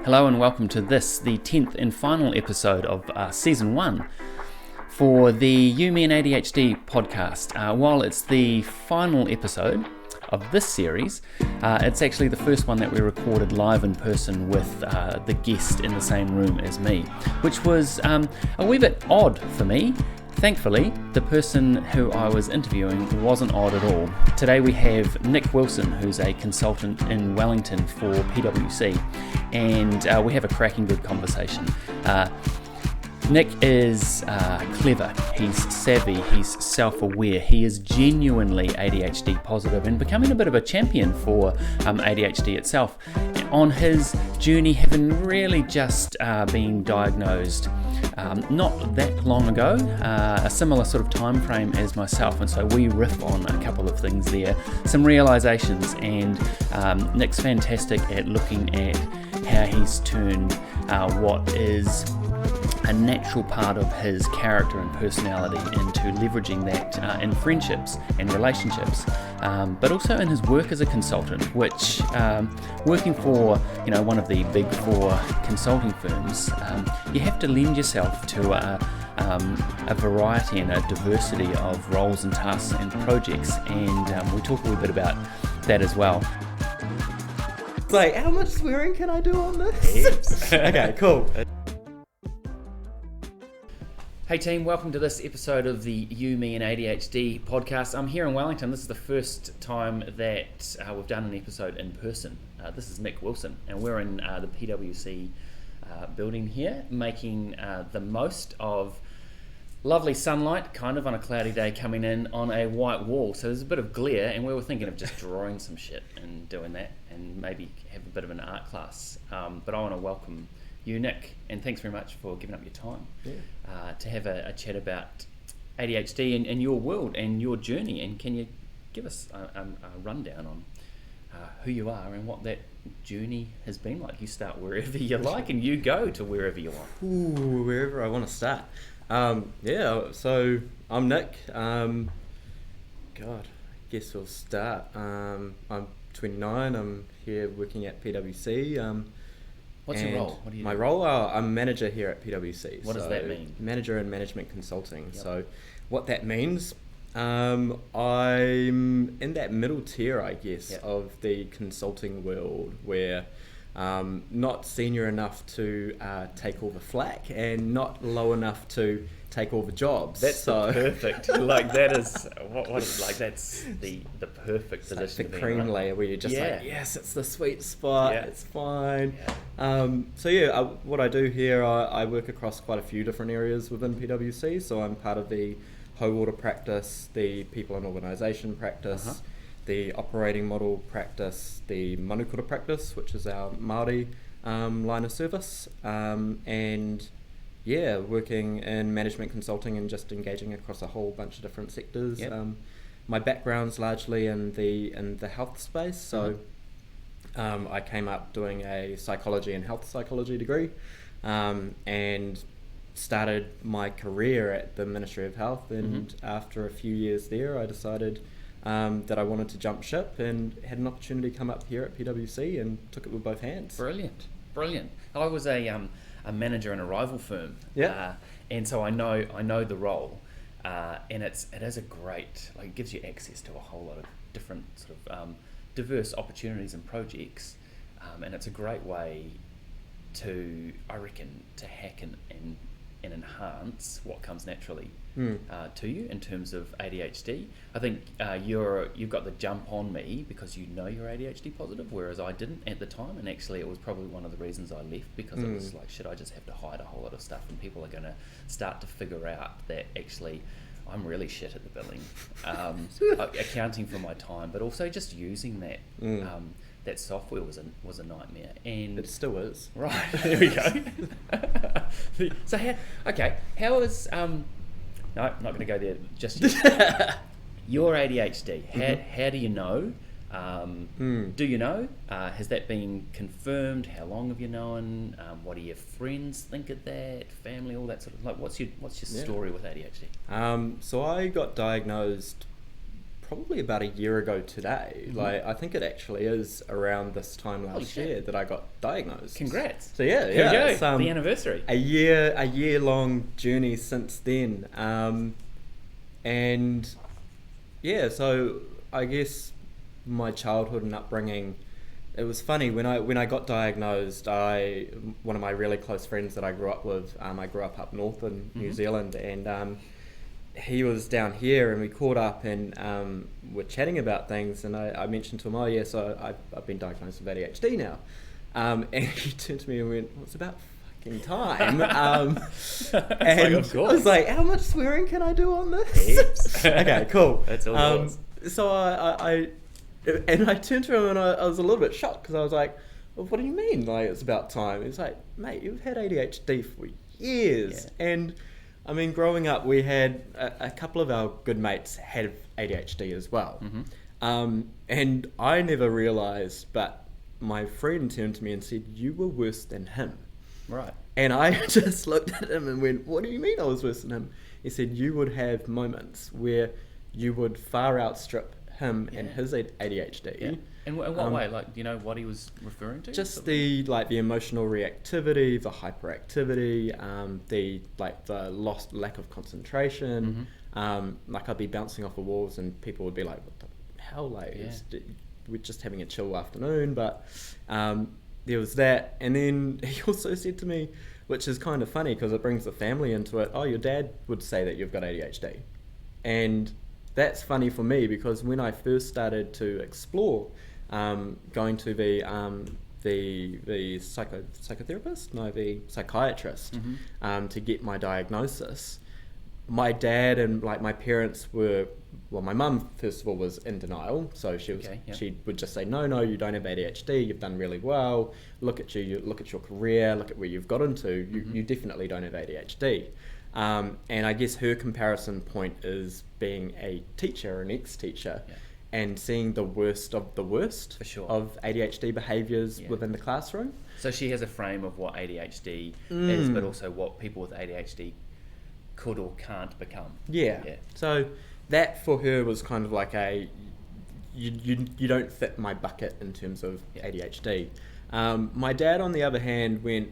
Hello and welcome to this, the 10th and final episode of Season 1 for the You, Me and ADHD podcast. While it's the final episode of this series, it's actually the first one that we recorded live in person with the guest in the same room as me, which was a wee bit odd for me. Thankfully, the person who I was interviewing wasn't odd at all. Today we have Nik Wilson, who's a consultant in Wellington for PwC, and we have a cracking good conversation. Nik is clever, he's savvy, he's self-aware, he is genuinely ADHD positive and becoming a bit of a champion for ADHD itself. On his journey, having really just been diagnosed not that long ago, a similar sort of time frame as myself, and so we riff on a couple of things there, some realizations, and Nik's fantastic at looking at how he's turned what is a natural part of his character and personality into leveraging that in friendships and relationships, but also in his work as a consultant, which working for one of the big four consulting firms, you have to lend yourself to a variety and a diversity of roles and tasks and projects, and we talk a little bit about that as well. It's like, how much swearing can I do on this? Okay, cool. Hey team, welcome to this episode of the You, Me and ADHD podcast. I'm here in Wellington. This is the first time that we've done an episode in person. This is Nik Wilson, and we're in the PwC building here, making the most of lovely sunlight, kind of on a cloudy day, coming in on a white wall. So there's a bit of glare, and we were thinking of just drawing some shit and doing that, and maybe have a bit of an art class. But I want to welcome you, Nik, and thanks very much for giving up your time to have a chat about ADHD and your world and your journey. And can you give us a rundown on who you are and what that journey has been like? You start wherever you like and you go to wherever you want. Ooh, wherever I want to start. So I'm Nik. God, I guess we'll start. I'm 29. I'm here working at PwC. What's your role? What do you My do? role? I'm manager here at PwC. What does that mean? Manager in management consulting. Yep. So what that means, I'm in that middle tier, I guess, of the consulting world, where not senior enough to take all the flack and not low enough to take all the jobs. That's perfect. Like that is what is like that's the perfect position. Like the to be cream in, right? layer where you're just like, yes, it's the sweet spot. Yeah. It's fine. Yeah. What I do here, I work across quite a few different areas within PwC. So I'm part of the whole order practice, the people and organisation practice, the operating model practice, the manukura practice, which is our Māori line of service, and working in management consulting and just engaging across a whole bunch of different sectors. Yep. My background's largely in the health space, so I came up doing a psychology and health psychology degree, and started my career at the Ministry of Health, and after a few years there I decided that I wanted to jump ship and had an opportunity to come up here at PwC and took it with both hands. Brilliant. I was a manager in a rival firm, and so I know the role, and it is a great, like, it gives you access to a whole lot of different sort of diverse opportunities and projects, and it's a great way to, I reckon, to hack and enhance what comes naturally to you in terms of ADHD. I think you've got the jump on me because you know you're ADHD positive, whereas I didn't at the time, and actually it was probably one of the reasons I left, because it was like, should I just have to hide a whole lot of stuff, and people are going to start to figure out that actually I'm really shit at the billing, accounting for my time, but also just using that that software was a nightmare, and It still is. right. There we go. So how is no, I'm not going to go there just yet. Your ADHD. How do you know? Do you know? Has that been confirmed? How long have you known? What do your friends think of that? Family, all that sort of, like, what's your story with ADHD? So I got diagnosed probably about a year ago today. Like, I think it actually is around this time last year that I got diagnosed. Congrats. So yeah, Here we go. it's, The anniversary. A year long journey since then. And yeah, so I guess my childhood and upbringing, it was funny when I got diagnosed. One of my really close friends that I grew up with, I grew up north in New Zealand, and he was down here, and we caught up and were chatting about things, and I mentioned to him, oh yeah, so I've been diagnosed with ADHD now, and he turned to me and went, well, it's about fucking time. And of course. I was like, how much swearing can I do on this? Okay, cool. That's all it was. So I turned to him and I was a little bit shocked, because I was like, well, what do you mean, like, it's about time? He's like, mate, you've had ADHD for years. Yeah. And I mean, growing up, we had a couple of our good mates had ADHD as well. And I never realised, but my friend turned to me and said, you were worse than him. Right. And I just looked at him and went, what do you mean I was worse than him? He said, you would have moments where you would far outstrip him and his ADHD. Yeah. In what way? Like, do you know what he was referring to? Just the emotional reactivity, the hyperactivity, the lack of concentration. Like, I'd be bouncing off the walls and people would be like, what the hell? Like, we're just having a chill afternoon. But there was that. And then he also said to me, which is kind of funny because it brings the family into it, oh, your dad would say that you've got ADHD. And that's funny for me, because when I first started to explore going to the psychiatrist to get my diagnosis, my dad and like my parents were, well, my mum first of all was in denial, so she would just say, no, you don't have ADHD, you've done really well, look at you look at your career, look at where you've got into, you definitely don't have ADHD. And I guess her comparison point is being a teacher, an ex-teacher, and seeing the worst of the worst of ADHD behaviours within the classroom. So she has a frame of what ADHD is, but also what people with ADHD could or can't become. Yeah. So that for her was kind of like you don't fit my bucket in terms of ADHD. My dad, on the other hand, went,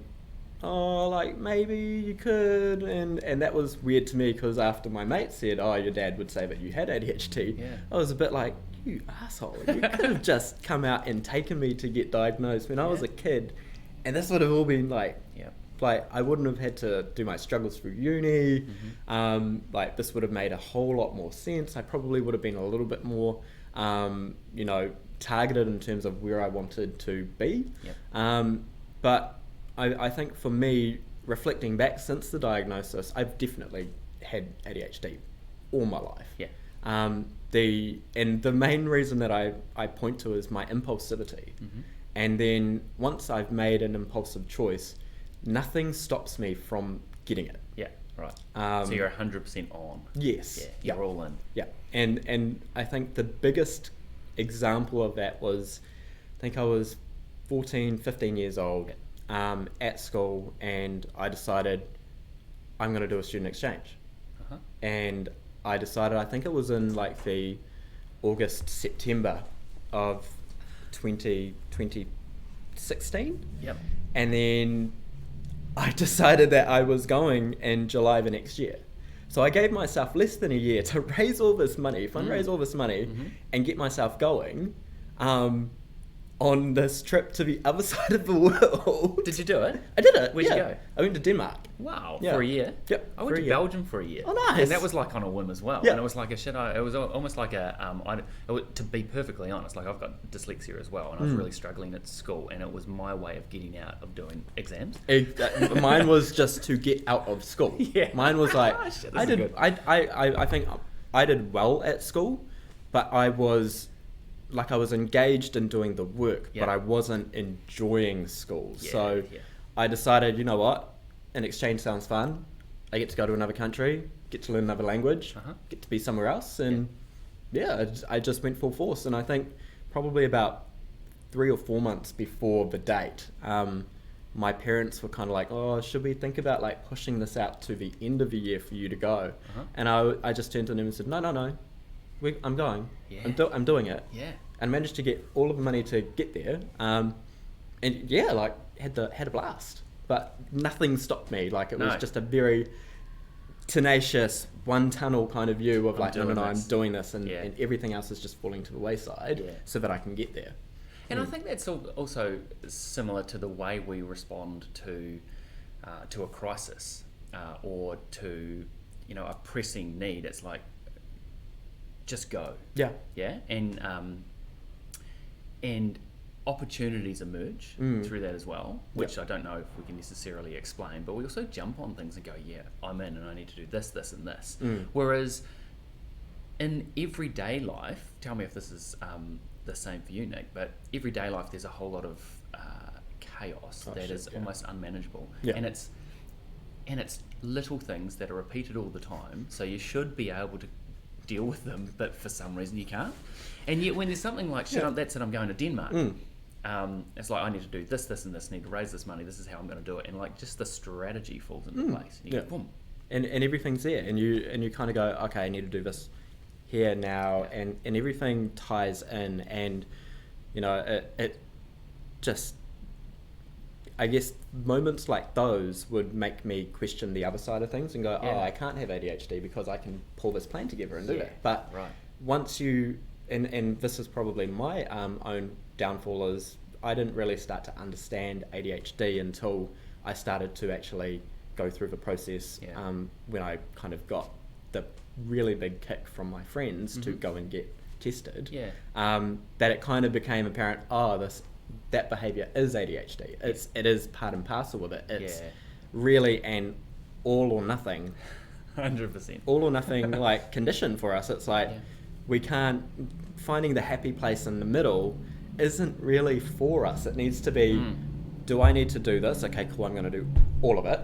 oh, like, maybe you could, and that was weird to me, because after my mate said, oh, your dad would say that you had ADHD, I was a bit like, you asshole, you could have just come out and taken me to get diagnosed when I was a kid, and this would have all been like, like, I wouldn't have had to do my struggles through uni, like, this would have made a whole lot more sense. I probably would have been a little bit more, targeted in terms of where I wanted to be, but I think for me, reflecting back since the diagnosis, I've definitely had ADHD all my life. The main reason that I point to is my impulsivity. And then once I've made an impulsive choice, nothing stops me from getting it. Yeah, right. So you're 100% on. Yes. Yeah, you're all in. Yeah. And I think the biggest example of that was, I think I was 14, 15 years old. At school, and I decided I'm going to do a student exchange. And I decided, I think it was in like the September of 2016. And then I decided that I was going in July the next year. So I gave myself less than a year to raise all this money, fundraise all this money, and get myself going. On this trip to the other side of the world. Did you do it? I did it. Where'd you go? I went to Denmark. Wow, for a year? Yep. I went to Belgium for a year. Oh, nice. And that was like on a whim as well. Yeah. And it was like it was almost like to be perfectly honest, like, I've got dyslexia as well, and I was really struggling at school, and it was my way of getting out of doing exams. Mine was just to get out of school. Mine was like, I think I did well at school, but I was engaged in doing the work, but I wasn't enjoying school. I decided, you know what, an exchange sounds fun. I get to go to another country, get to learn another language, get to be somewhere else, and I just went full force. And I think probably about 3 or 4 months before the date, my parents were kind of like, oh, should we think about like pushing this out to the end of the year for you to go? And I just turned to them and said, no, I'm going. Yeah. I'm doing it. Yeah. And managed to get all of the money to get there. And yeah, like had a blast. But nothing stopped me. Like it was just a very tenacious one tunnel kind of view of like, no, I'm doing this, and everything else is just falling to the wayside so that I can get there. And I think that's also similar to the way we respond to a crisis or to, you know, a pressing need. It's like, just go. Yeah. Yeah. And opportunities emerge through that as well, which I don't know if we can necessarily explain, but we also jump on things and go, yeah, I'm in and I need to do this, this and this. Whereas in everyday life, tell me if this is the same for you, Nick, but everyday life there's a whole lot of chaos that is almost unmanageable. And it's little things that are repeated all the time, so you should be able to deal with them, but for some reason you can't. And yet when there's something like, that's it, I'm going to Denmark, it's like, I need to do this, this and this, need to raise this money, this is how I'm going to do it, and like just the strategy falls into place, and you go, boom. And everything's there, and you kind of go, okay, I need to do this here now, and everything ties in, and you know, it just, I guess moments like those would make me question the other side of things and go, I can't have ADHD because I can pull this plan together and do it. But once you, and this is probably my own downfall, is I didn't really start to understand ADHD until I started to actually go through the process when I kind of got the really big kick from my friends to go and get tested. That it kind of became apparent, that behaviour is ADHD. It is part and parcel with it. It's really an all or nothing, 100%, all or nothing like condition for us. It's like we can't, finding the happy place in the middle isn't really for us. It needs to be, do I need to do this? Okay, cool, I'm going to do all of it.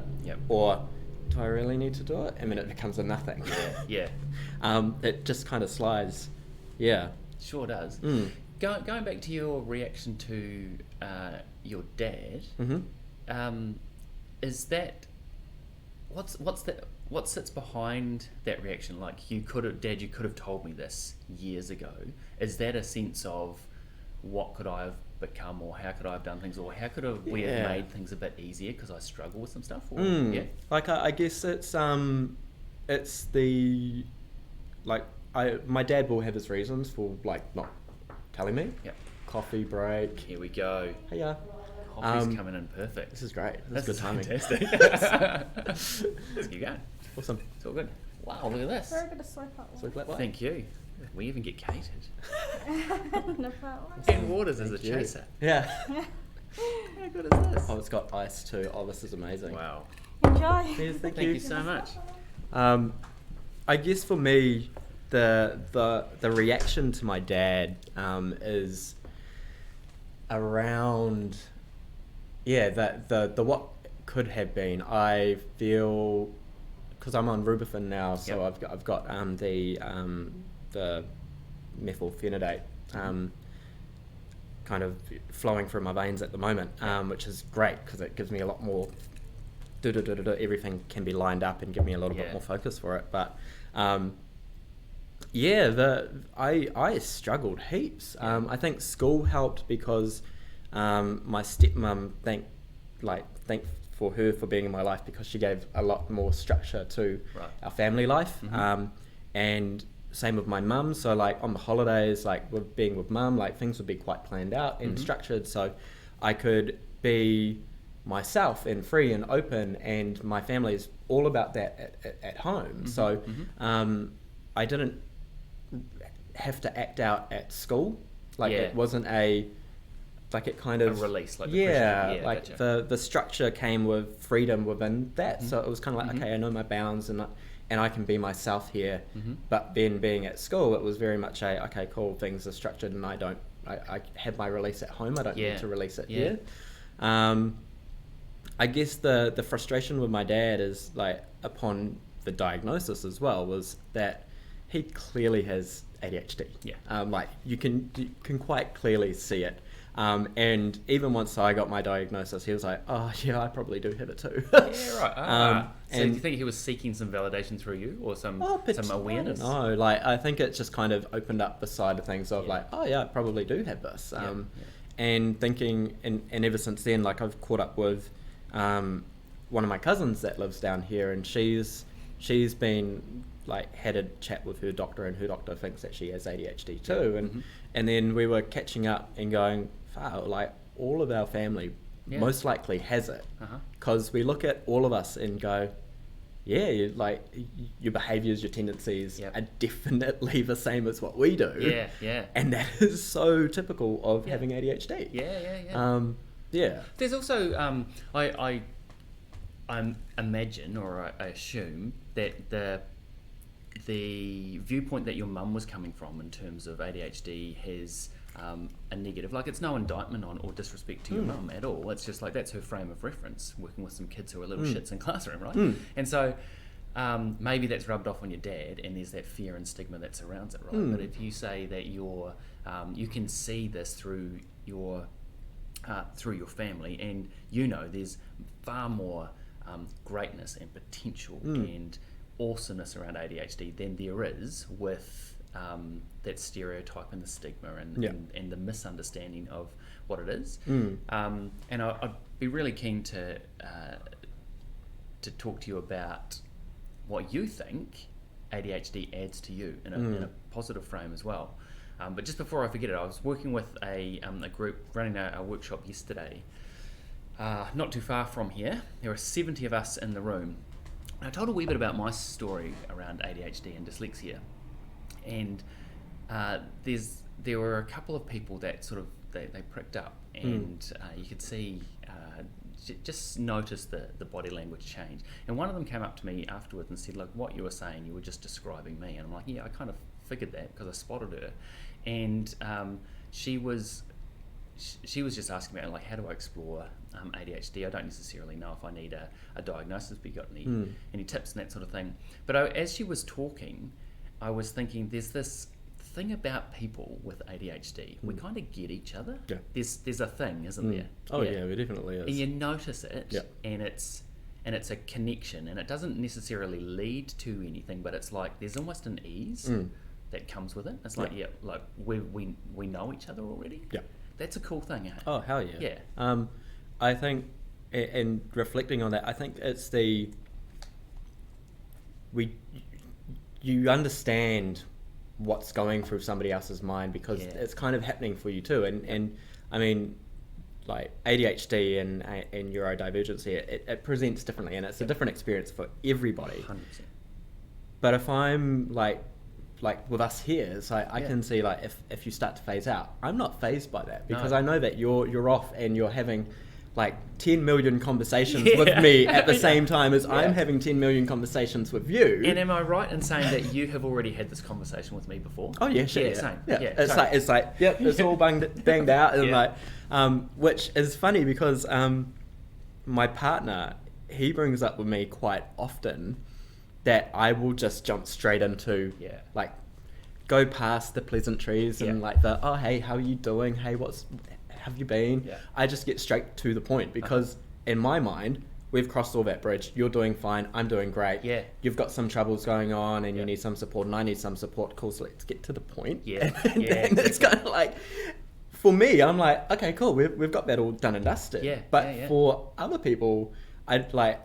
Or do I really need to do it? And then it becomes a nothing. It just kind of slides. Sure does. Going back to your reaction to your dad, is that what sits behind that reaction? Like, Dad, you could have told me this years ago. Is that a sense of what could I have become, or how could I have done things, or how could we have made things a bit easier because I struggle with some stuff? Or, like I guess it's the, like, my dad will have his reasons for like not telling me. Coffee break. Here we go. Hey, coffee's coming in perfect. This is great. This is good timing. Fantastic. Let's keep going. Awesome. It's all good. Wow, look at this. Very good to swipe up. So glad. Thank you. We even get catered. No problem. 10 waters as a chaser. Yeah. How good is this? Oh, it's got ice too. Oh, this is amazing. Wow. Enjoy. Yes, Thank you so much. I guess for me, the reaction to my dad is around the what could have been. I feel, because I'm on Rubifin now, so I've got the methylphenidate kind of flowing through my veins at the moment, which is great because it gives me a lot more. Everything can be lined up and give me a little bit more focus for it, but. I struggled heaps. I think school helped because my stepmom, thank for her for being in my life, because she gave a lot more structure to our family life. And same with my mum. So like on the holidays, like with being with mum, like things would be quite planned out and structured, so I could be myself and free and open, and my family's all about that at home. So I didn't have to act out at school. Like it wasn't it kind of a release, like gotcha. The structure came with freedom within that. So it was kind of like, okay, I know my bounds and I can be myself here. But then being at school, it was very much okay, cool, things are structured, and I have my release at home. I don't need to release it here. I guess the frustration with my dad is, like, upon the diagnosis as well, was that he clearly has ADHD. Like you can quite clearly see it. And even once I got my diagnosis, he was like, "Oh yeah, I probably do have it too." Yeah, right. So do and you think he was seeking some validation through you, or some awareness? No, like I think it just kind of opened up the side of things of like, oh yeah, I probably do have this. And thinking, and ever since then, like I've caught up with one of my cousins that lives down here, and she's been like had a chat with her doctor, and her doctor thinks that she has ADHD too, and then we were catching up and going, wow, like all of our family most likely has it, because we look at all of us and go, yeah, like your behaviours, your tendencies are definitely the same as what we do. And that is so typical of having ADHD. There's also I imagine, or I assume that the viewpoint that your mum was coming from in terms of ADHD has a negative, like it's no indictment on or disrespect to your mum at all. It's just like that's her frame of reference, working with some kids who are little shits in classroom, right? And so maybe that's rubbed off on your dad, and there's that fear and stigma that surrounds it, right? But if you say that you can see this through your family, and there's far more greatness and potential and awesomeness around ADHD than there is with that stereotype and the stigma and the misunderstanding of what it is. And I'd be really keen to talk to you about what you think ADHD adds to you in a positive frame as well. But just before I forget it, I was working with a group running a workshop yesterday, not too far from here. There were 70 of us in the room. And I told a wee bit about my story around ADHD and dyslexia. And there were a couple of people that sort of they pricked up, and you could see just notice the body language change. And one of them came up to me afterwards and said, "Look, what you were saying, you were just describing me." And I'm like, "Yeah, I kind of figured that because I spotted her." And she was just asking me, like, how do I explore ADHD? I don't necessarily know if I need a diagnosis, but you got any tips and that sort of thing. But as she was talking, I was thinking, there's this thing about people with ADHD. We kind of get each other. Yeah. There's a thing, isn't there? Oh yeah, it definitely is. And you notice it, and it's a connection, and it doesn't necessarily lead to anything, but it's like there's almost an ease that comes with it. It's like like we know each other already. Yeah. That's a cool thing, eh? Oh hell yeah. Yeah. I think, and reflecting on that, I think it's you understand what's going through somebody else's mind because it's kind of happening for you too. And I mean, like ADHD and neurodivergency, it presents differently, and it's a different experience for everybody. 100%. But if I'm like with us here, so I can see like if you start to phase out, I'm not phased by that because I know that you're off and you're having like 10 million conversations with me at the same time as I'm having 10 million conversations with you. And am I right in saying that you have already had this conversation with me before? Oh yeah, sure. Same. It's like it's all banged out, and like which is funny because my partner, he brings up with me quite often that I will just jump straight into like go past the pleasantries and like the oh hey, how are you doing, hey have you been? I just get straight to the point because in my mind we've crossed all that bridge. You're doing fine, I'm doing great. You've got some troubles going on and you need some support and I need some support. Cool, so let's get to the point. And it's kind of like, for me, I'm like, okay, cool, we've got that all done and dusted. But for other people, I'd like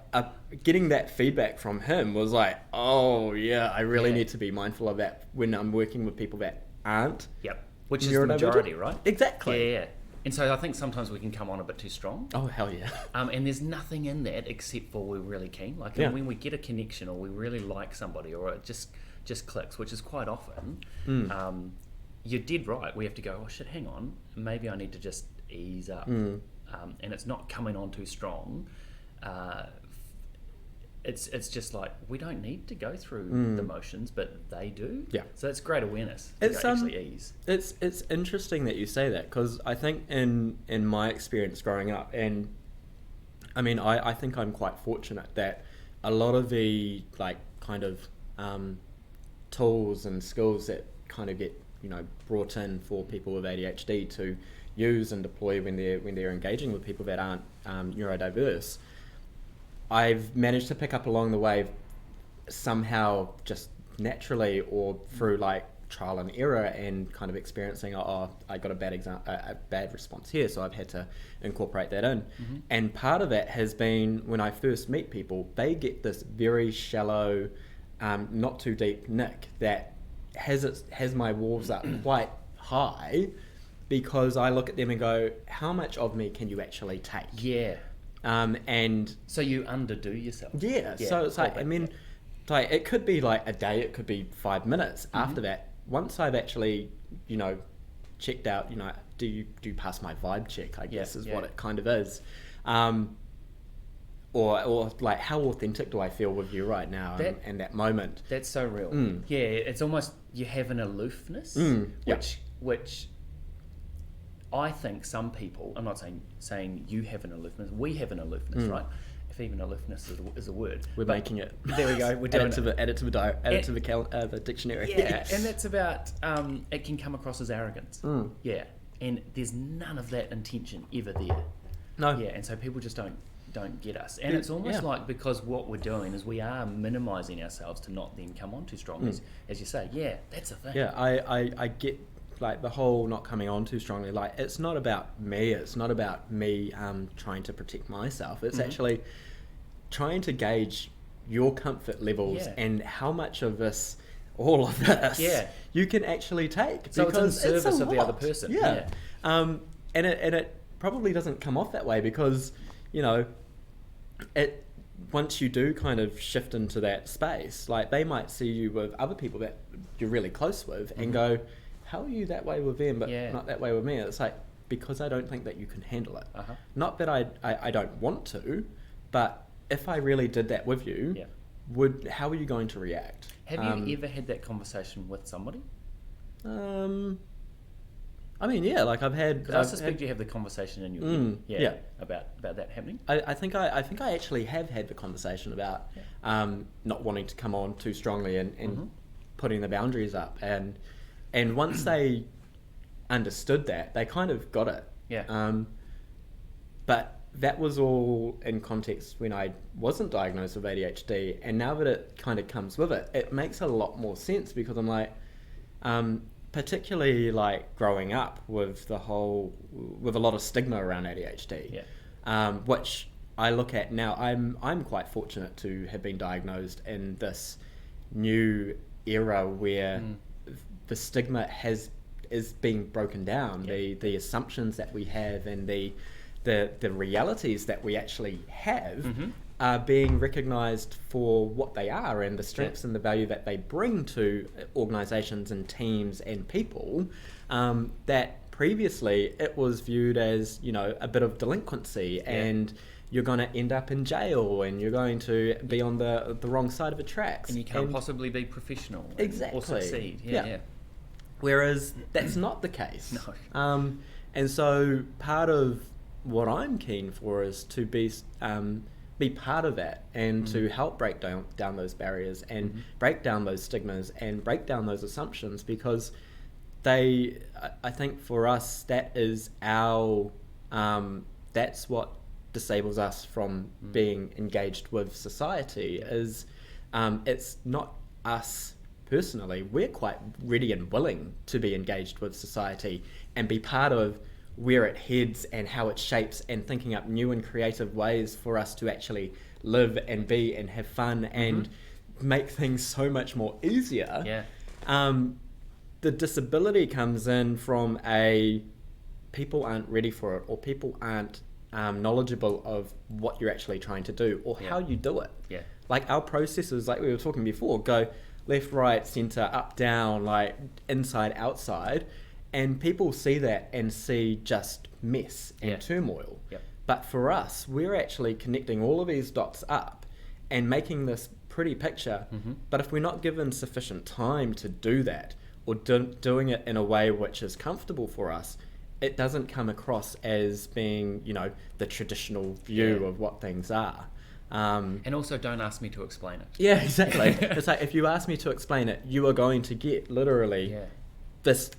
getting that feedback from him was like, oh yeah, I really need to be mindful of that when I'm working with people that aren't. Which is the majority, right? Exactly. And so I think sometimes we can come on a bit too strong. Oh, hell yeah. And there's nothing in that except for we're really keen. Like when we get a connection or we really like somebody or it just clicks, which is quite often, you're dead right. We have to go, oh shit, hang on. Maybe I need to just ease up. And it's not coming on too strong. It's just like we don't need to go through the motions, but they do. So it's great awareness. It's actually ease. It's interesting that you say that because I think in my experience growing up, and I mean I think I'm quite fortunate that a lot of the like kind of tools and skills that kind of get brought in for people with ADHD to use and deploy when they're engaging with people that aren't neurodiverse, I've managed to pick up along the way somehow, just naturally or through like trial and error and kind of experiencing, I got a bad response here, so I've had to incorporate that in. And part of it has been when I first meet people, they get this very shallow, not too deep Nik that has my walls up quite high, because I look at them and go, how much of me can you actually take? Yeah. And so you underdo yourself. Yeah. So it's like, I mean, like it could be like a day, it could be 5 minutes. After that, once I've actually, checked out, do you pass my vibe check, I guess is what it kind of is. Or like, how authentic do I feel with you right now and that moment? That's so real. Yeah, it's almost, you have an aloofness, which I think some people, I'm not saying you have an aloofness, we have an aloofness, right? If even aloofness is a word. We're making it. There we go. We're doing add it to the dictionary. Yeah, and that's about, it can come across as arrogance. Yeah, and there's none of that intention ever there. No. Yeah, and so people just don't get us. And it's almost like, because what we're doing is we are minimising ourselves to not then come on too strong, as you say. Yeah, that's a thing. Yeah, I get like the whole not coming on too strongly. Like, it's not about me. It's not about me trying to protect myself. It's actually trying to gauge your comfort levels and how much of this, all of this, you can actually take. So because it's in service of the other person. Yeah. And it probably doesn't come off that way, because it, once you do kind of shift into that space, like they might see you with other people that you're really close with and go, how are you that way with them but not that way with me? It's like, because I don't think that you can handle it. Not that I don't want to, but if I really did that with you, how are you going to react? Have you ever had that conversation with somebody? I mean, yeah, like I've had. I suspect you have the conversation in your head, about that happening. I think I actually have had the conversation about not wanting to come on too strongly and putting the boundaries up, and once they understood that, they kind of got it. Yeah. But that was all in context when I wasn't diagnosed with ADHD, and now that it kind of comes with it, it makes a lot more sense, because I'm like, particularly like growing up with a lot of stigma around ADHD, which I look at now. I'm quite fortunate to have been diagnosed in this new era where the stigma is being broken down. The assumptions that we have and the realities that we actually have are being recognised for what they are, and the strengths and the value that they bring to organisations and teams and people, that previously it was viewed as, a bit of delinquency, and you're going to end up in jail, and you're going to be on the wrong side of the tracks, and you can't possibly be professional or succeed. Whereas that's not the case. No. And so part of what I'm keen for is to be part of that, and to help break down those barriers, and break down those stigmas, and break down those assumptions, because I think for us, that is that's what disables us from being engaged with society. Is it's not us personally. We're quite ready and willing to be engaged with society and be part of where it heads and how it shapes, and thinking up new and creative ways for us to actually live and be and have fun and make things so much more easier. The disability comes in from people aren't ready for it, or people aren't knowledgeable of what you're actually trying to do, or how you do it. Like our processes, like we were talking before, go left, right, center, up, down, like inside, outside. And people see that and see just mess and turmoil. But for us, we're actually connecting all of these dots up and making this pretty picture. But if we're not given sufficient time to do that, or doing it in a way which is comfortable for us, it doesn't come across as being, the traditional view of what things are. And also, don't ask me to explain it. Yeah, exactly. It's like, if you ask me to explain it, you are going to get literally this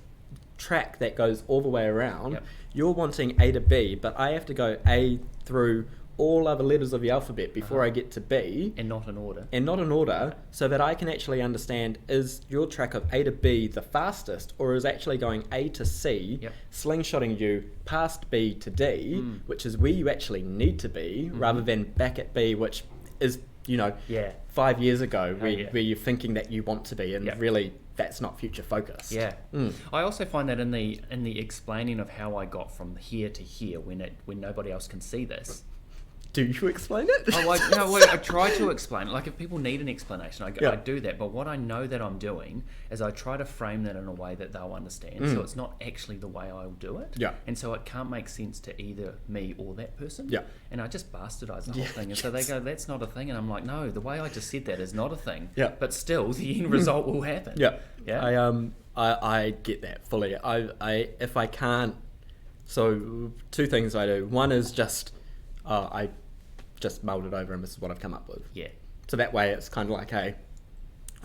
track that goes all the way around. you're wanting A to B, but I have to go A through all other letters of the alphabet before I get to B. And not in order. And not in order, so that I can actually understand, is your track of A to B the fastest, or is actually going A to C, slingshotting you past B to D, which is where you actually need to be, rather than back at B, which is, 5 years ago, where you're thinking that you want to be, and really that's not future focused. I also find that in the explaining of how I got from here to here, when nobody else can see this. Do you explain it? I try to explain it. Like, if people need an explanation, I do that. But what I know that I'm doing is I try to frame that in a way that they'll understand. So it's not actually the way I'll do it. And so it can't make sense to either me or that person. And I just bastardize the whole thing. And so they go, that's not a thing. And I'm like, no, the way I just said that is not a thing. But still, the end result will happen. I get that fully. I if I can't, so two things I do. One is just, I just mulled it over and this is what I've come up with. So that way it's kind of like, hey,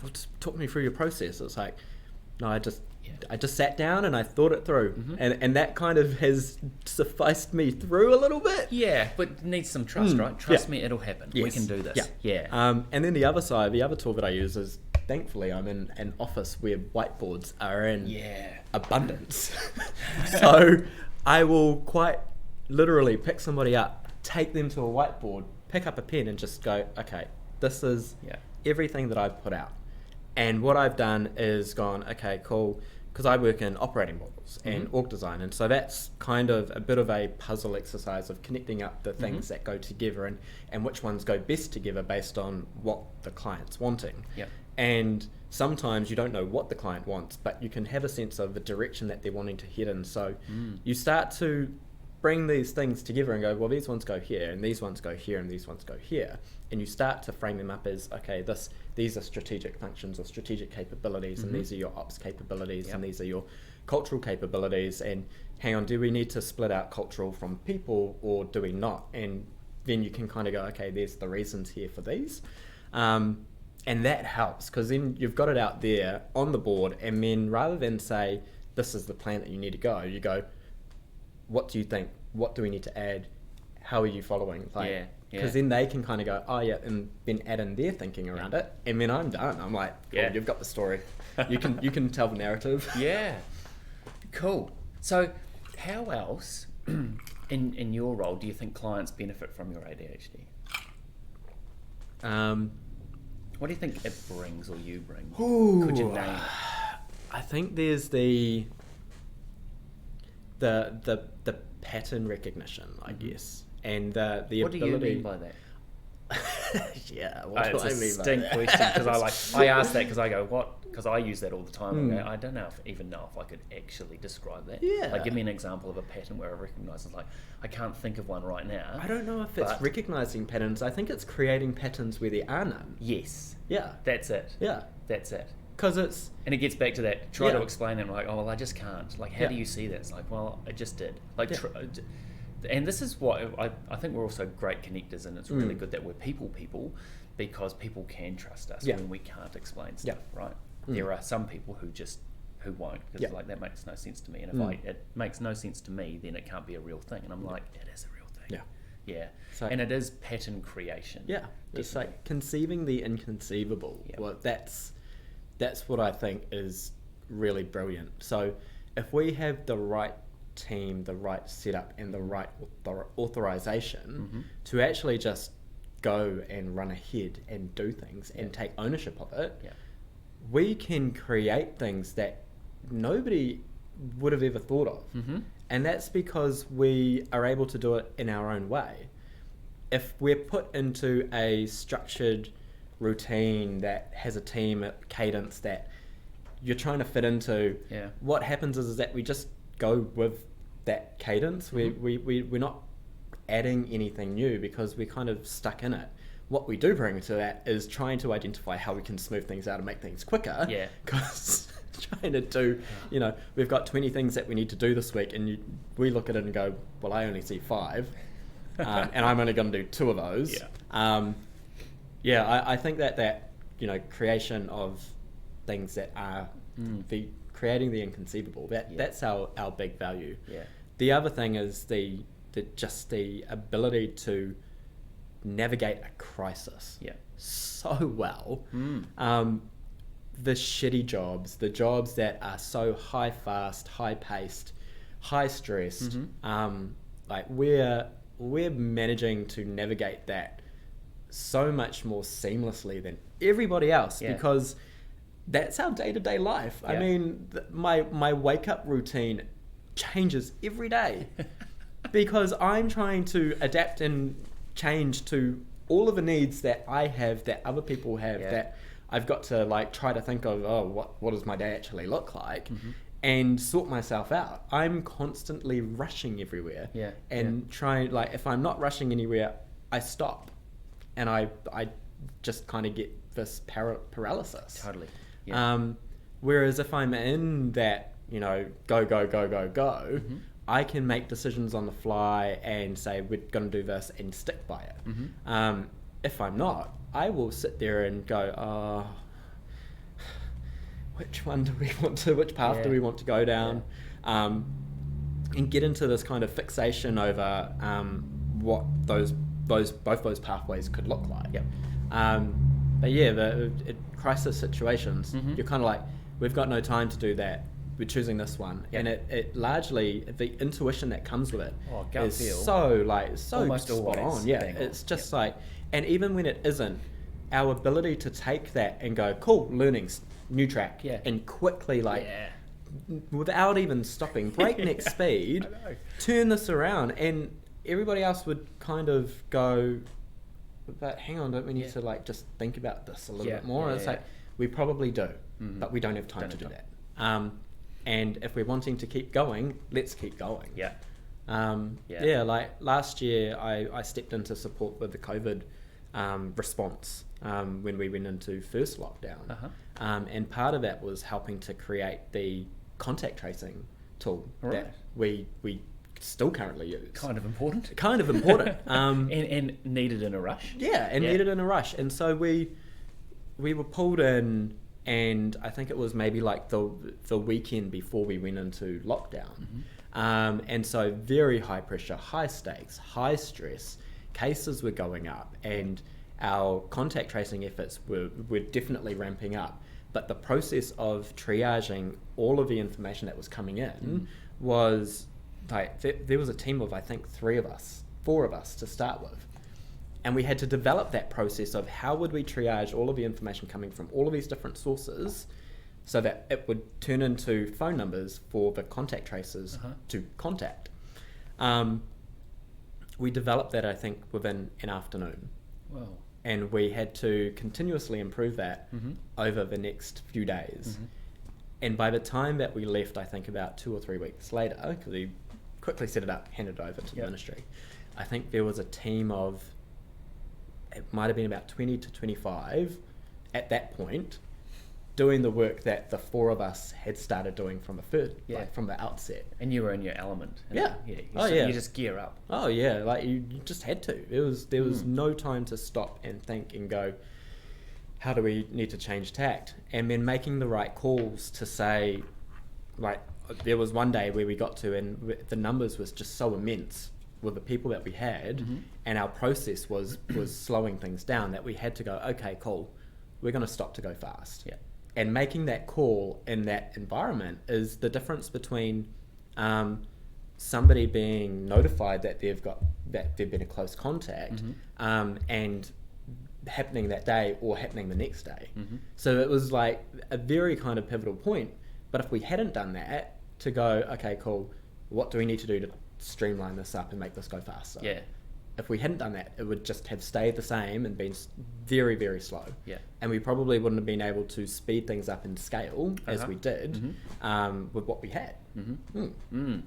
well, just talk me through your process. It's like, no, I just sat down and I thought it through. And that kind of has sufficed me through a little bit. But it needs some trust, right? Trust me, it'll happen. We can do this. And then the other side, the other tool that I use is, thankfully, I'm in an office where whiteboards are in abundance. So I will quite literally pick somebody up, take them to a whiteboard, pick up a pen and just go, okay, this is everything that I've put out. And what I've done is gone, okay, cool, because I work in operating models and org design, and so that's kind of a bit of a puzzle exercise of connecting up the things that go together and which ones go best together based on what the client's wanting. And sometimes you don't know what the client wants, but you can have a sense of the direction that they're wanting to head in. So you start to bring these things together and go, well, these ones go here, and these ones go here, and these ones go here. And you start to frame them up as, okay, these are strategic functions or strategic capabilities, and these are your ops capabilities, and these are your cultural capabilities. And hang on, do we need to split out cultural from people, or do we not? And then you can kind of go, okay, there's the reasons here for these. And that helps, because then you've got it out there on the board, and then rather than say, this is the plan that you need to go, you go, what do you think? What do we need to add? How are you following? Because then they can kind of go, and then add in their thinking around it, and then I'm done. I'm like, cool, you've got the story. You can tell the narrative. Cool. So how else in your role do you think clients benefit from your ADHD? What do you think it brings, or you bring? Could you name it? I think there's the pattern recognition, I guess, and the ability. What do you mean by that? What do I mean by that? It's a stink question, because I ask that because I go, what? Because I use that all the time. I don't even know if I could actually describe that. Like, give me an example of a pattern where I recognise it. Like, I can't think of one right now. I don't know if it's recognising patterns. I think it's creating patterns where there are none. That's it. That's it. Because it's... And it gets back to that, try to explain it, like, oh, well, I just can't. Like, how do you see that? It's like, well, I just did. Like, and this is what I think we're also great connectors, and it's really good that we're people, because people can trust us when we can't explain stuff, right? There are some people who won't, because like, that makes no sense to me. And if it makes no sense to me, then it can't be a real thing. And I'm like, it is a real thing. So, and it is pattern creation. It's like conceiving the inconceivable. Well, that's what I think is really brilliant. So if we have the right team, the right setup, and the right authorization to actually just go and run ahead and do things and take ownership of it, we can create things that nobody would have ever thought of. And that's because we are able to do it in our own way. If we're put into a structured routine that has a team at Cadence that you're trying to fit into, what happens is that we just go with that cadence. We're not adding anything new because we're kind of stuck in it. What we do bring to that is trying to identify how we can smooth things out and make things quicker. Because trying to do, we've got 20 things that we need to do this week, and we look at it and go, well, I only see 5, and I'm only going to do 2 of those. I think that creation of things that are creating the inconceivable, that's our big value. The other thing is the ability to navigate a crisis so well. The shitty jobs, the jobs that are so high fast, high paced, high stressed, like we're managing to navigate that so much more seamlessly than everybody else because that's our day-to-day life. I mean, my wake-up routine changes every day because I'm trying to adapt and change to all of the needs that I have, that other people have, that I've got to like try to think of, what does my day actually look like, and sort myself out. I'm constantly rushing everywhere, and trying, like, if I'm not rushing anywhere, I stop, and I just kind of get this paralysis. Totally. Whereas if I'm in that, go, I can make decisions on the fly and say, we're going to do this and stick by it. If I'm not, I will sit there and go, which one do we want to, which path do we want to go down? And get into this kind of fixation over what both those pathways could look like. But the crisis situations, you're kind of like, we've got no time to do that. We're choosing this one, and it largely, the intuition that comes with it is so almost spot on. It's just like, and even when it isn't, our ability to take that and go, cool, learnings, new track, and quickly without even stopping, breakneck speed, turn this around, and everybody else would kind of go, but hang on, don't we need to like just think about this a little bit more? And it's like, we probably do, but we don't have time to do that. And if we're wanting to keep going, let's keep going. Like last year, I stepped into support with the COVID response when we went into first lockdown. And part of that was helping to create the contact tracing tool that we still currently use. Kind of important. And needed in a rush. Needed in a rush. And so we were pulled in, and I think it was maybe like the weekend before we went into lockdown. And so very high pressure, high stakes, high stress, cases were going up, and our contact tracing efforts were definitely ramping up. But the process of triaging all of the information that was coming in was like, there was a team of, I think, 4 of us to start with. And we had to develop that process of how would we triage all of the information coming from all of these different sources so that it would turn into phone numbers for the contact tracers to contact. We developed that, I think, within an afternoon. Wow. And we had to continuously improve that over the next few days. And by the time that we left, I think about 2 or 3 weeks later, because we quickly set it up, handed it over to the ministry, I think there was a team of, it might have been about 20 to 25 at that point, doing the work that the 4 of us had started doing from from the outset. And you were in your element. You just gear up. Like you just had to. There was no time to stop and think and go, how do we need to change tact? And then making the right calls to say, like, there was one day where we got to, and the numbers was just so immense with the people that we had, and our process was slowing things down, that we had to go, okay, cool, we're going to stop to go fast. And making that call in that environment is the difference between somebody being notified that they've been a close contact and happening that day or happening the next day. So it was like a very kind of pivotal point. But if we hadn't done that, to go, okay, cool, what do we need to do to streamline this up and make this go faster? If we hadn't done that, it would just have stayed the same and been very, very slow. And we probably wouldn't have been able to speed things up and scale as we did with what we had. Can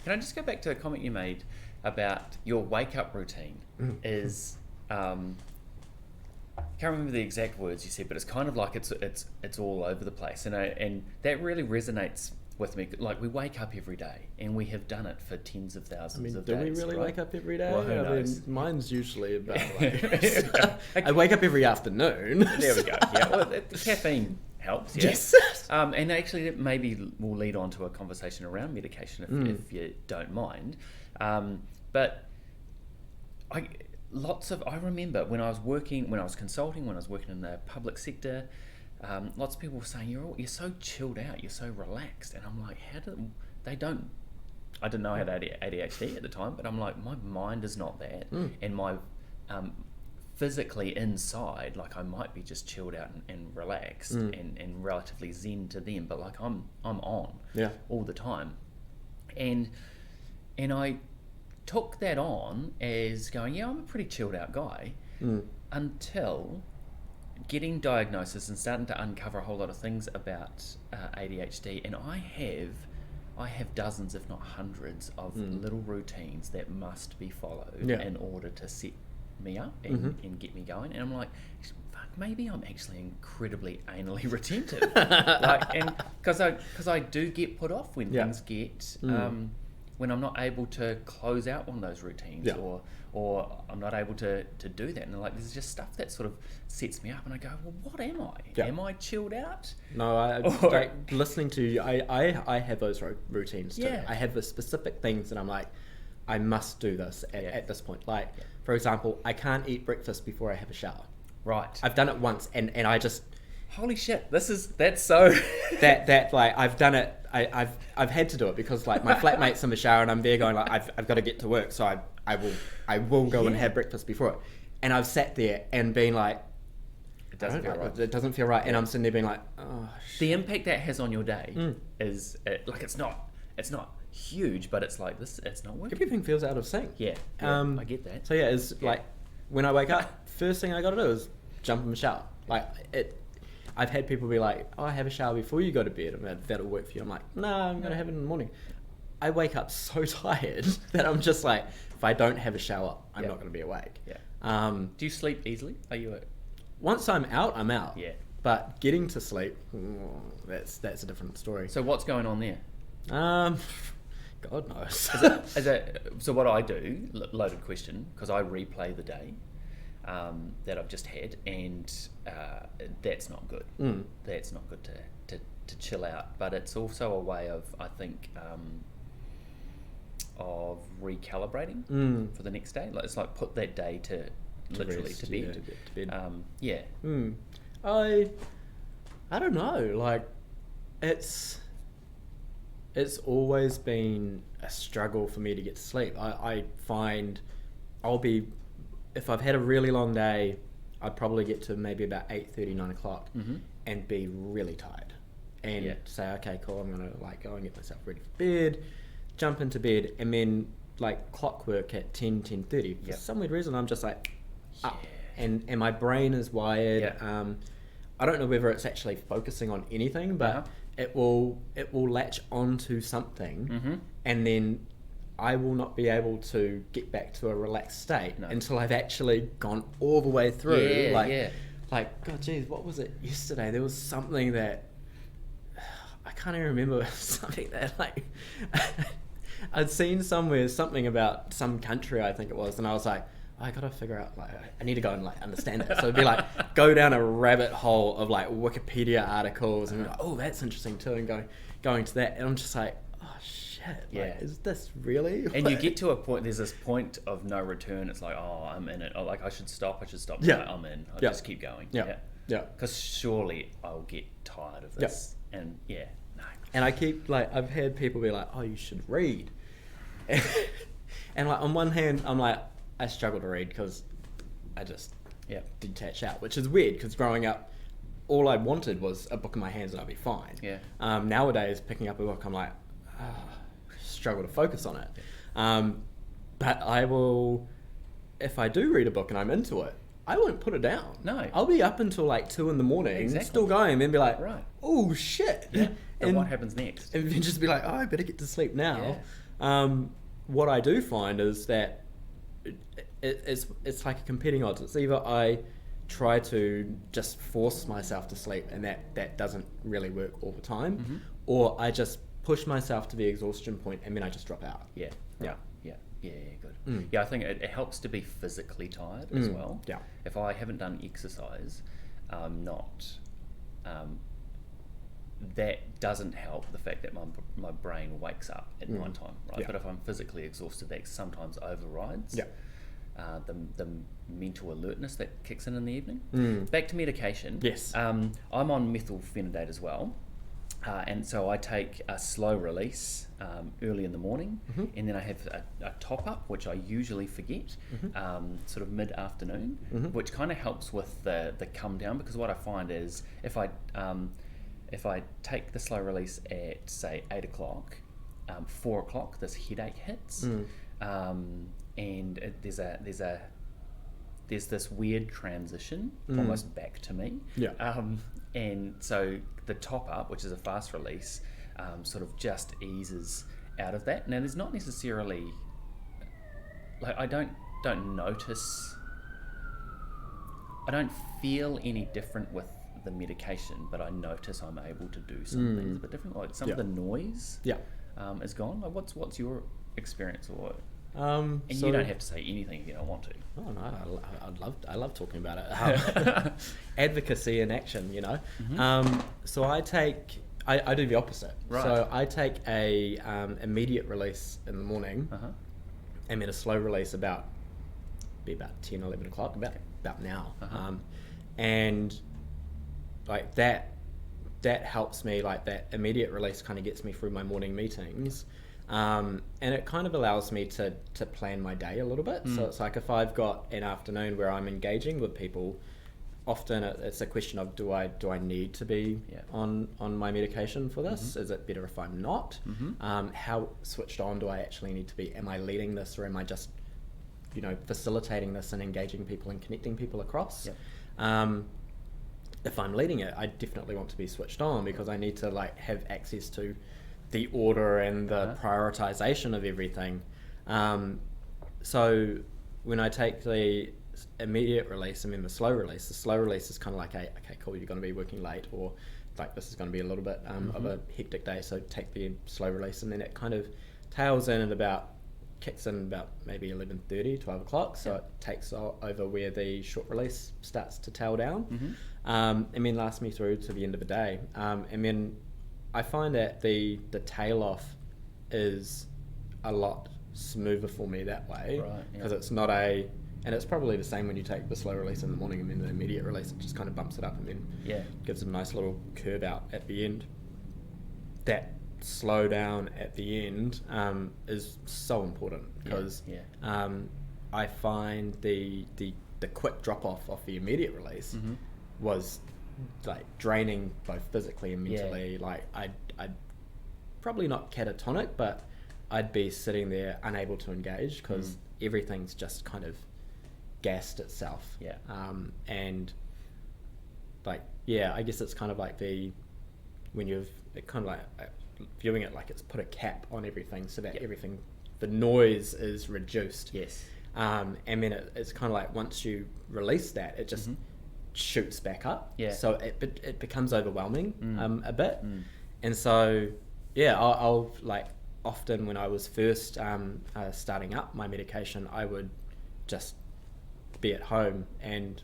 I just go back to a comment you made about your wake-up routine is... I can't remember the exact words you said, but it's kind of like it's all over the place, and that really resonates with me. Like, we wake up every day, and we have done it for tens of thousands of do days. we really right? wake up every day? Well, who knows? Mine's usually about I wake up every afternoon. There we go. Yeah, well, the caffeine helps. Yeah? Yes. And actually, it maybe will lead on to a conversation around medication if you don't mind. But I remember when I was consulting, when I was working in the public sector. Lots of people were saying you're so chilled out, you're so relaxed, and I'm like, I didn't know I had ADHD at the time, but I'm like, my mind is not that, and my physically inside, like I might be just chilled out and relaxed and relatively zen to them, but like I'm on all the time, and I took that on as going, I'm a pretty chilled out guy, until getting diagnosis and starting to uncover a whole lot of things about ADHD, and I have dozens, if not hundreds, of little routines that must be followed in order to set me up and get me going. And I'm like, fuck, maybe I'm actually incredibly anally retentive, and because I do get put off when things get when I'm not able to close out one of those routines, or I'm not able to do that, and like there's just stuff that sort of sets me up, and I go, well, what am I? Am I chilled out? No, like listening to you, I have those routines too. I have the specific things that I'm like, I must do this at this point. Like, for example, I can't eat breakfast before I have a shower. Right. I've done it once, and I just, holy shit, that's so that like I've done it. I've had to do it because like my flatmate's in the shower and I'm there going like I've got to get to work, so I will go and have breakfast before it, and I've sat there and been like, it doesn't feel right. It doesn't feel right, and I'm sitting there being like, oh shit. The impact that has on your day is like it's not huge, but it's like this, it's not working. Everything feels out of sync. I get that. So it's like when I wake up, first thing I got to do is jump in the shower. Like I've had people be like, oh, have a shower before you go to bed, and that'll work for you. I'm like, no, I'm going to have it in the morning. I wake up so tired that I'm just like, if I don't have a shower, I'm not going to be awake. Do you sleep easily? Are you once I'm out, I'm out. Yeah. But getting to sleep, that's a different story. So what's going on there? God knows. So what I do, loaded question, because I replay the day that I've just had, and that's not good. That's not good to chill out, but it's also a way of, I think, of recalibrating for the next day. Like, it's like put that day to literally rest, to bed. To bed. I don't know. Like, it's always been a struggle for me to get to sleep. I find if I've had a really long day, I'd probably get to maybe about 8:30, 9 o'clock and be really tired and say, okay, cool, I'm going to like go and get myself ready for bed, jump into bed, and then like clockwork at 10:30. For some weird reason, I'm just like up, and my brain is wired. I don't know whether it's actually focusing on anything, but it will latch onto something, and then I will not be able to get back to a relaxed state until I've actually gone all the way through. Like, God, geez, what was it yesterday? There was something that I can't even remember. Something that like I'd seen somewhere, something about some country, I think it was, and I was like, I gotta figure out, like, I need to go and like understand it. So it'd be like go down a rabbit hole of like Wikipedia articles and be like, oh, that's interesting too, and going to that, and I'm just like, oh shit, like, is this really? And you get to a point. There's this point of no return. It's like, oh, I'm in it. Oh, like I should stop. Yeah. Like, I'm in. I'll just keep going. Because surely I'll get tired of this. And no. And I keep like, I've had people be like, oh, you should read. And like on one hand, I'm like, I struggle to read because I just detach out, which is weird because growing up, all I wanted was a book in my hands and I'd be fine. Nowadays, picking up a book, I'm like, struggle to focus on it. But I will, if I do read a book and I'm into it, I won't put it down. No. I'll be up until like 2 a.m, still going, and then be like, oh shit. And what happens next? And then just be like, oh, I better get to sleep now. What I do find is that it's like a competing odds. It's either I try to just force myself to sleep, and that doesn't really work all the time, or I just push myself to the exhaustion point, and then I just drop out. Yeah, Yeah. Good. Mm. Yeah, I think it helps to be physically tired as well. Yeah. If I haven't done exercise, that doesn't help the fact that my brain wakes up at night time, right? Yeah. But if I'm physically exhausted, that sometimes overrides the mental alertness that kicks in the evening. Back to medication. Yes. I'm on methylphenidate as well. And so I take a slow release early in the morning, and then I have a top up, which I usually forget, sort of mid-afternoon, which kind of helps with the come down, because what I find is if I take the slow release at say 8 o'clock, 4 o'clock this headache hits, and there's this weird transition almost back to me. And so the top up, which is a fast release, sort of just eases out of that. Now there's not necessarily, like, I don't notice, I don't feel any different with the medication, but I notice I'm able to do some things a bit different. Like some of the noise is gone. Like what's your experience, or and you don't have to say anything if you don't want to. Oh no, I love talking about it. Advocacy in action, you know. So I do the opposite. Right. So I take a immediate release in the morning, and then a slow release about 10, 11 o'clock, about now, and like that helps me. Like that immediate release kind of gets me through my morning meetings. And it kind of allows me to plan my day a little bit. So it's like if I've got an afternoon where I'm engaging with people, often it's a question of do I need to be on my medication for this? Is it better if I'm not? How switched on do I actually need to be? Am I leading this, or am I just facilitating this and engaging people and connecting people across? If I'm leading it, I definitely want to be switched on, because I need to like have access to the order and the prioritization of everything. So when I take the immediate release and then the slow release is kind of like, okay, cool, you're going to be working late, or like this is going to be a little bit of a hectic day, so take the slow release, and then it kind of tails in at kicks in about maybe 11:30, 12 o'clock, so it takes over where the short release starts to tail down, and then lasts me through to the end of the day. And then I find that the tail off is a lot smoother for me that way, because it's not and it's probably the same when you take the slow release in the morning, and then the immediate release, it just kind of bumps it up and then gives it a nice little curve out at the end. That slow down at the end is so important, because I find the quick drop off the immediate release was like draining both physically and mentally. Like I'd probably not catatonic, but I'd be sitting there unable to engage, because everything's just kind of gassed itself. And like I guess it's kind of like when you've kind of like viewing it like it's put a cap on everything, so that everything, the noise is reduced. And then it's kind of like once you release that, it just shoots back up. So it becomes overwhelming a bit. And so I'll like often when I was first starting up my medication, I would just be at home and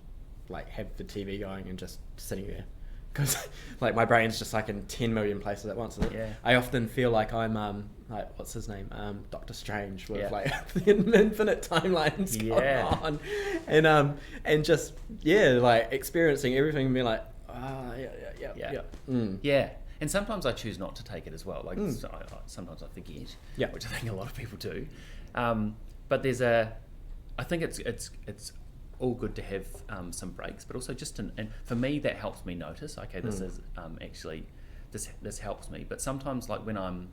like have the TV going and just sitting there, because like my brain's just like in 10 million places at once. I often feel like I'm like, what's his name, Doctor Strange, with like the infinite timelines going on, and just like experiencing everything and being like, And sometimes I choose not to take it as well. Like sometimes I forget, which I think a lot of people do. But I think it's all good to have some breaks, but also just and for me that helps me notice, okay, this is actually this helps me. But sometimes, like when I'm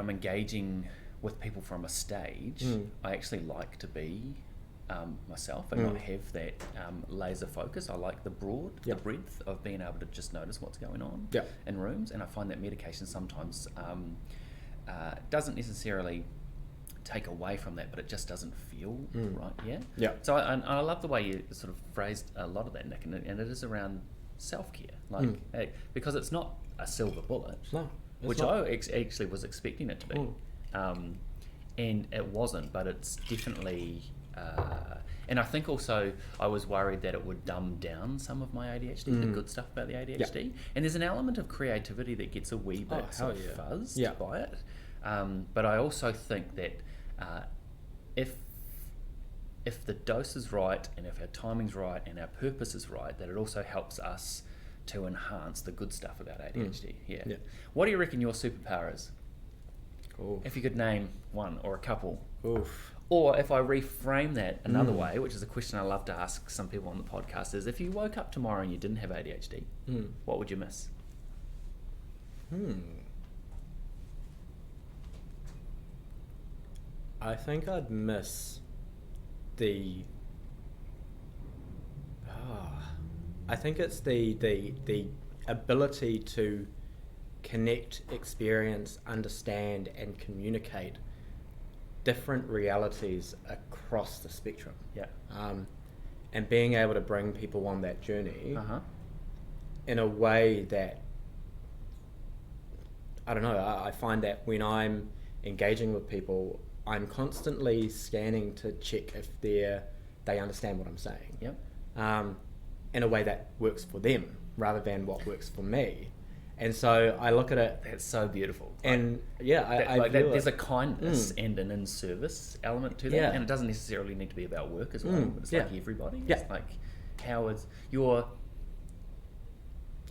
engaging with people from a stage, I actually like to be myself and not have that laser focus. I like the breadth of being able to just notice what's going on in rooms, and I find that medication sometimes doesn't necessarily take away from that, but it just doesn't feel right. So I love the way you sort of phrased a lot of that, Nick, and it is around self-care, like because it's not a silver bullet. which not- I actually was expecting it to be. Mm. And it wasn't, but it's definitely... and I think also I was worried that it would dumb down some of my ADHD, the good stuff about the ADHD. And there's an element of creativity that gets a wee bit sort of fuzzed by it. But I also think that if the dose is right and if our timing's right and our purpose is right, that it also helps us to enhance the good stuff about ADHD. Yeah. What do you reckon your superpower is? Oof. If you could name one or a couple. Oof. Or if I reframe that another way, which is a question I love to ask some people on the podcast, is if you woke up tomorrow and you didn't have ADHD, what would you miss? I think I'd miss the... I think it's the ability to connect, experience, understand, and communicate different realities across the spectrum. Yeah. And being able to bring people on that journey Uh-huh. in a way that, I don't know, I find that when I'm engaging with people, I'm constantly scanning to check if they understand what I'm saying. Yep. In a way that works for them rather than what works for me. And so I look at it, That's so beautiful. and I feel there's a it. kindness and an in-service element to that, Yeah. and it doesn't necessarily need to be about work as well. It's like everybody. Yeah. It's like how is your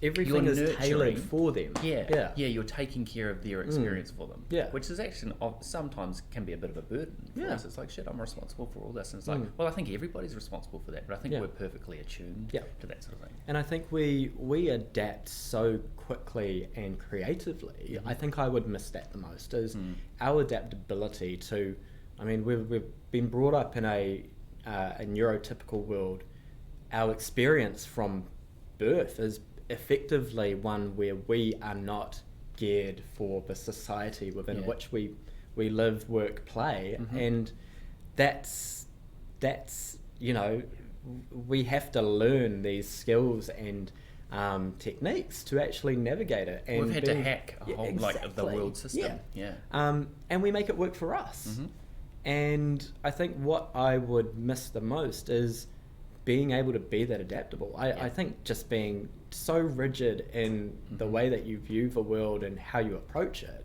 Everything you're is nurturing. tailored for them. yeah, you're taking care of their experience for them. Yeah. Which is actually sometimes can be a bit of a burden for Yeah. us. It's like, shit, I'm responsible for all this. And it's like, well, I think everybody's responsible for that, but I think we're perfectly attuned to that sort of thing. And I think we adapt so quickly and creatively. I think I would miss that the most, is our adaptability to, I mean, we've been brought up in a neurotypical world. Our experience from birth is effectively one where we are not geared for the society within which we live, work, play, and that's you know, we have to learn these skills and techniques to actually navigate it. And We've had to hack a whole of the world system. And we make it work for us. And I think what I would miss the most is being able to be that adaptable. I think just being so rigid in the way that you view the world and how you approach it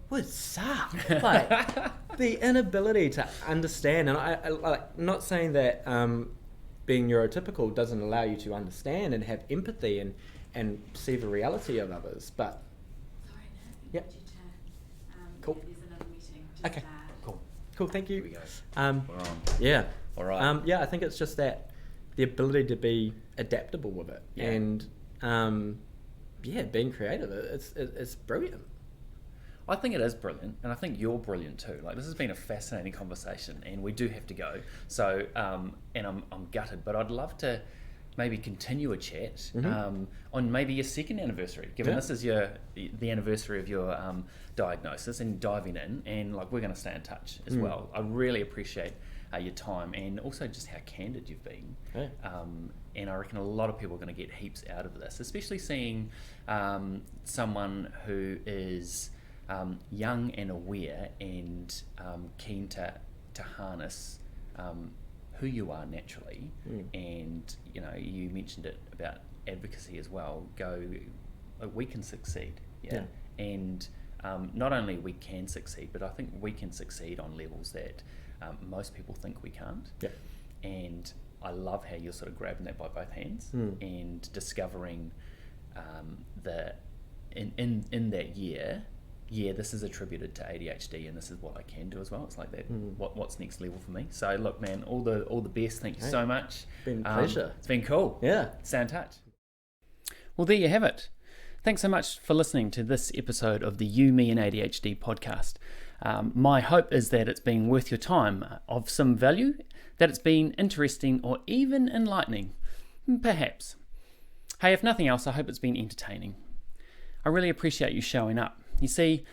would suck. Like the inability to understand, and I like, not saying that being neurotypical doesn't allow you to understand and have empathy and see the reality of others, but Sorry, no, Yep. need you to, Cool. There's another meeting. Okay. Cool, thank you. Here we go. We're on. Yeah. All right. I think it's just that the ability to be adaptable with it and being creative. It's brilliant. I think it is brilliant, and I think you're brilliant too. Like, this has been a fascinating conversation, and we do have to go. So, and I'm gutted, but I'd love to maybe continue a chat on maybe your second anniversary, given this is the anniversary of your diagnosis, and diving in, and like, we're going to stay in touch as well. I really appreciate your time, and also just how candid you've been. And I reckon a lot of people are going to get heaps out of this, especially seeing someone who is young and aware and keen to harness who you are naturally. And you know, you mentioned it about advocacy as well. We can succeed, and not only we can succeed, but I think we can succeed on levels that most people think we can't. And I love how you're sort of grabbing that by both hands and discovering that in that year, this is attributed to ADHD, and this is what I can do as well. It's like that. What's next level for me? So look, man, all the best. Thank you so much. It's been a pleasure. It's been cool. Yeah. Stay in touch. Well, there you have it. Thanks so much for listening to this episode of the You, Me and ADHD podcast. My hope is that it's been worth your time, of some value, that it's been interesting or even enlightening, perhaps. Hey, if nothing else, I hope it's been entertaining. I really appreciate you showing up. You see,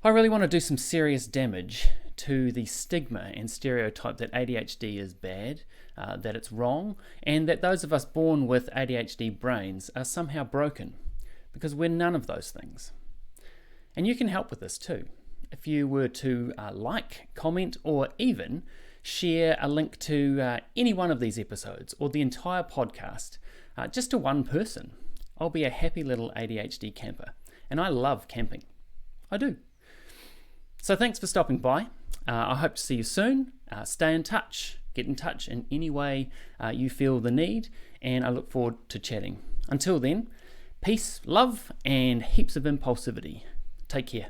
I really want to do some serious damage to the stigma and stereotype that ADHD is bad, that it's wrong, and that those of us born with ADHD brains are somehow broken, because we're none of those things. And you can help with this too. If you were to like, comment, or even share a link to any one of these episodes or the entire podcast, just to one person, I'll be a happy little ADHD camper. And I love camping. I do. So thanks for stopping by. I hope to see you soon. Stay in touch. Get in touch in any way you feel the need, and I look forward to chatting. Until then, peace, love, and heaps of impulsivity. Take care.